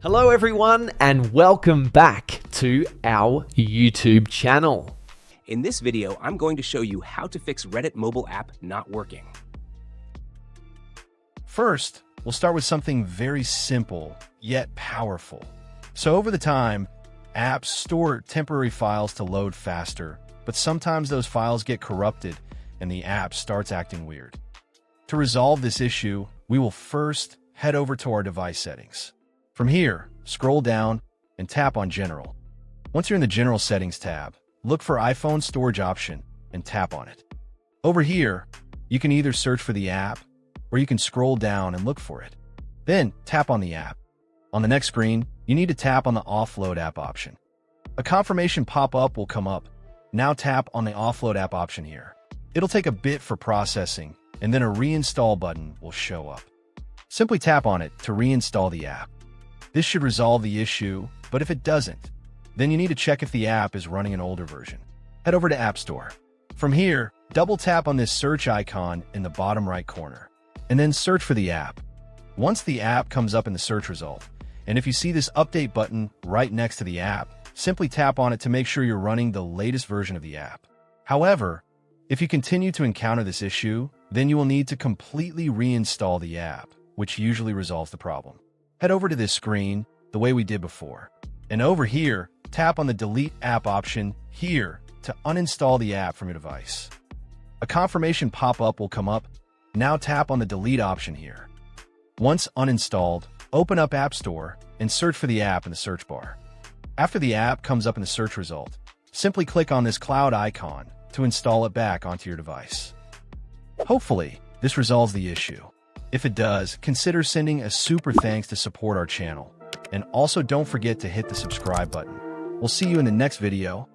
Hello everyone and welcome back to our YouTube channel. In this video, I'm going to show you how to fix Reddit mobile app not working. First, we'll start with something very simple, yet powerful. So over the time, apps store temporary files to load faster, but sometimes those files get corrupted and the app starts acting weird. To resolve this issue, we will first head over to our device settings. From here, scroll down and tap on General. Once you're in the General Settings tab, look for iPhone Storage option and tap on it. Over here, you can either search for the app or you can scroll down and look for it. Then tap on the app. On the next screen, you need to tap on the Offload app option. A confirmation pop-up will come up. Now tap on the Offload app option here. It'll take a bit for processing, and then a reinstall button will show up. Simply tap on it to reinstall the app. This should resolve the issue, but if it doesn't, then you need to check if the app is running an older version. Head over to App Store. From here, double tap on this search icon in the bottom right corner, and then search for the app. Once the app comes up in the search result, and if you see this update button right next to the app, simply tap on it to make sure you're running the latest version of the app. However, if you continue to encounter this issue, then you will need to completely reinstall the app, which usually resolves the problem. Head over to this screen the way we did before. And over here, tap on the Delete App option here to uninstall the app from your device. A confirmation pop-up will come up. Now tap on the Delete option here. Once uninstalled, open up App Store and search for the app in the search bar. After the app comes up in the search result, simply click on this cloud icon to install it back onto your device. Hopefully, this resolves the issue. If it does, consider sending a super thanks to support our channel. And also don't forget to hit the subscribe button. We'll see you in the next video.